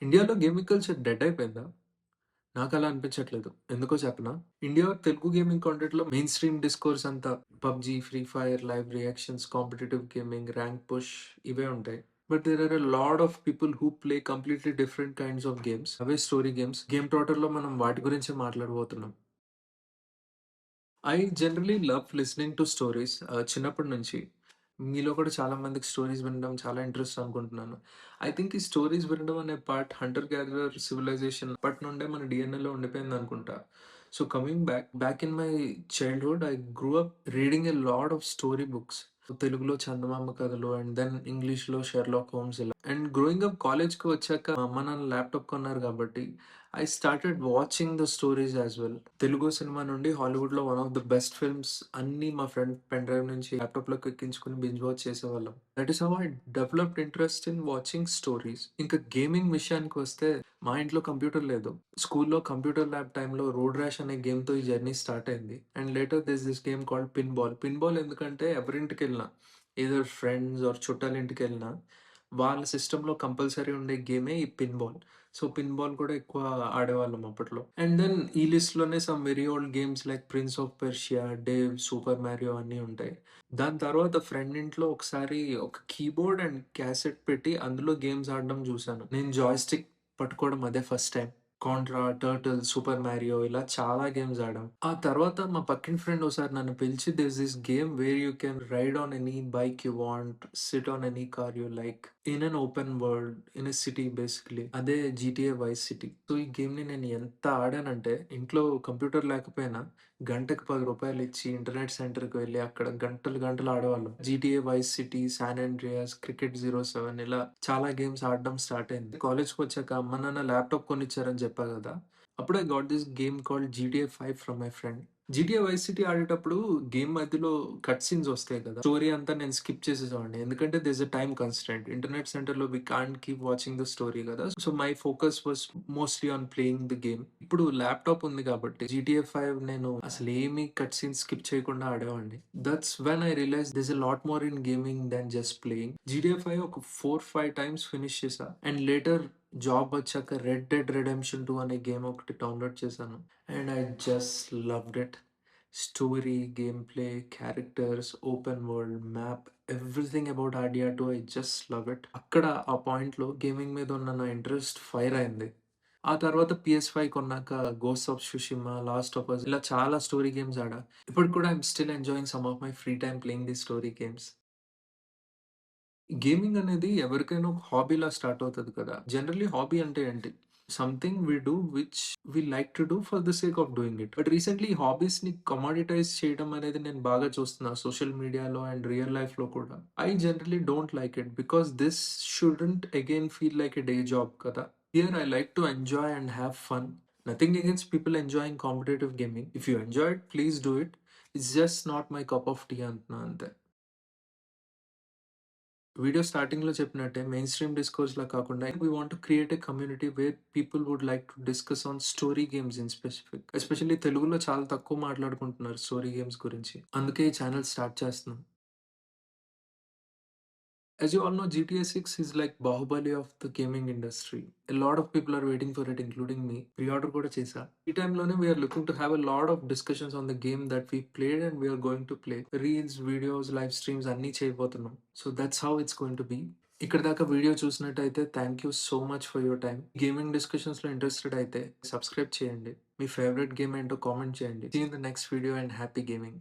ఇండియాలో gaming culture dead అయిపోయిందా? నాకలా అనిపించట్లేదు. ఎందుకో చెప్పనా? ఇండియా తెలుగు గేమింగ్ కంటెంట్‌లో మెయిన్ స్ట్రీమ్ డిస్కోర్స్ అంతా PUBG, free fire, live reactions, competitive gaming, rank push ఇవే ఉంటాయి. But there are a lot of people who play completely different kinds of games. అవే స్టోరీ గేమ్స్. గేమ్ టోటల్‌లో మనం వాటి గురించే మాట్లాడబోతున్నాం. I generally love listening to stories చిన్నప్పటి నుంచి. మీలో కూడా చాలా మందికి స్టోరీస్ వినడం చాలా ఇంట్రెస్ట్ అనుకుంటున్నాను. ఐ థింక్ ఈ స్టోరీస్ వినడం అనే పార్ట్ హంటర్ గ్యాదరర్ సివిలైజేషన్ అప్పటి నుండే మన డీఎన్ఏలో ఉండిపోయిందనుకుంటా. So coming back in my childhood I grew up reading a lot of story books. తెలుగులో చందమామ కథలు అండ్ దెన్ ఇంగ్లీష్‌లో 'షెర్లాక్ హోమ్స్' ఇలా. అండ్ గ్రోయింగ్ అప్ కాలేజ్‌కి వచ్చాక మా అమ్మ నాన్న ల్యాప్‌టాప్ కొన్నారు కాబట్టి I started watching the stories as well. Telugu cinema నుండి హాలీవుడ్‌లో one of the best films అన్నీ మా ఫ్రెండ్ పెన్ డ్రైవ్ నుంచి ల్యాప్‌టాప్‌లోకి ఎక్కించుకొని బింజ్ వాచ్ చేసేవాళ్ళం. That is how I developed interest in watching stories. ఇంకా గేమింగ్ విషయానికొస్తే మా ఇంట్లో కంప్యూటర్ లేదు. స్కూల్‌లో కంప్యూటర్ ల్యాబ్ టైమ్‌లో 'రోడ్ ర్యాష్' అనే గేమ్‌తో ఈ జర్నీ స్టార్ట్ అయింది. And later this game called pin ball. Pin ball ఎందుకంటే ఎవరింటికెళ్ళినా ఎయిదర్ ఫ్రెండ్స్ ఆర్ చుట్టాల ఇంటికెళ్ళినా వాళ్ళ సిస్టమ్‌లో కంపల్సరీ ఉండే గేమే ఈ pin ball. So, pin ball కూడా ఎక్కువ ఆడేవాళ్ళం అప్పట్లో. అండ్ దెన్ ఈ లిస్ట్‌లోనే some very old games like 'Prince of Persia', 'Dave', 'Super Mario' అన్నీ ఉంటాయి. దాని తర్వాత ఫ్రెండ్ ఇంట్లో ఒకసారి ఒక కీబోర్డ్ అండ్ క్యాసెట్ పెట్టి అందులో గేమ్స్ ఆడడం చూశాను. నేను జాయ్‌స్టిక్ పట్టుకోవడం అదే first time. 'Contra', 'turtle', 'super Mario' ఇలా చాలా గేమ్స్ ఆడాం. ఆ తర్వాత మా పక్కింటి ఫ్రెండ్ ఒకసారి నన్ను పిలిచి this this game where you can ride on any bike you want, sit on any car you like in an open world, in a city basically. అదే 'జీటీఏ వైస్ సిటీ'. సో, ఈ గేమ్‌ని నేను ఎంత ఆడానంటే ఇంట్లో computer లేకపోయినా గంటకి రూ. 10 ఇచ్చి ఇంటర్నెట్ సెంటర్‌కి వెళ్లి అక్కడ గంటలు గంటలు ఆడేవాళ్ళం. 'GTA vice city', 'San Andreas', 'cricket 07' ఇలా చాలా గేమ్స్ ఆడడం స్టార్ట్ అయింది. కాలేజ్‌కొచ్చాక అమ్మ, నాన్న ల్యాప్‌టాప్ కొనిచ్చారని చెప్పా గదా! అప్పుడు I got this game called 'GTA 5' from my friend. 'GTA vice City' ఆడేటప్పుడు గేమ్ మధ్యలో కట్ సీన్స్ వస్తాయి కదా! స్టోరీ అంతా నేను స్కిప్ చేసేసేవాడిని. ఎందుకంటే there is a time constraint. Internet సెంటర్‌లో we can't keep watching the story కదా! So, my focus was mostly on playing the game. ఇప్పుడు ల్యాప్‌టాప్ ఉంది కాబట్టి 'జీటీఏ 5' నేను అసలేమి కట్ సీన్స్ స్కిప్ చేయకుండా ఆడేవాడిని. That's when I realized there is a lot more in gaming than just playing. 'GTA 5' ఒక 4, 5 times finish చేశా. And later job వచ్చాక 'Red Dead Redemption 2' అనే గేమ్ ఒకటి డౌన్‌లోడ్ చేశాను. And I just loved it. Story, game play, characters, open world, map everything about 'ఆర్డియా 2' I just love it. అక్కడ ఆ పాయింట్‌లో గేమింగ్ మీద ఉన్న నా ఇంట్రెస్ట్ ఫైర్ అయింది. ఆ తర్వాత PS5 కొన్నాక 'ghost of Tsushima', 'last of us' ఇలా చాలా స్టోరీ గేమ్స్ ఆడా. ఇప్పటికి కూడా I'm still enjoying some of my free time playing these story games. Gaming అనేది ఎవరికైనా ఒక హాబీలా స్టార్ట్ అవుతది కదా! జనరల్లీ హాబీ అంటే ఏంటి? Something we do which we like to do for the sake of doing it. But recently ఈ హాబీస్‌ని కమోడిటైజ్ చేయడం అనేది నేను బాగా చూస్తున్నా సోషల్ మీడియాలో అండ్ రియల్ లైఫ్‌లో కూడా. I generally don't like it because this shouldn't again feel like a day job కదా! Here I like to enjoy and have fun. Nothing against people enjoying competitive gaming. If you enjoy it please do it. It's just not my cup of tea అంటున్నా అంతే. Video స్టార్టింగ్‌లో చెప్పినట్టే mainstream డిస్కోర్స్‌లా కాకుండా we want to create a community where people would like to discuss on story games in specific. Especially తెలుగులో చాలా తక్కువ మాట్లాడుకుంటున్నారు స్టోరీ గేమ్స్ గురించి. అందుకే ఈ ఛానెల్ స్టార్ట్ చేస్తున్నాం. As you all know, GTA 6 is like Bahubali of the gaming industry. A lot of people are waiting for it, including me. Pre-order కూడా చేశా. ఈ టైంలోనే we are looking to have a lot of discussions on the game that we played and we are going to play. Reels, videos, live streams అన్నీ చేయబోతున్నాం. So that's how it's going to be. ఇక్కడ దాకా video చూసినట్టయితే thank you so much for your time. Gaming డిస్కషన్స్‌లో interested అయితే subscribe చేయండి. మీ favourite game ఏంటో కామెంట్ చేయండి. See you in the next video and happy gaming.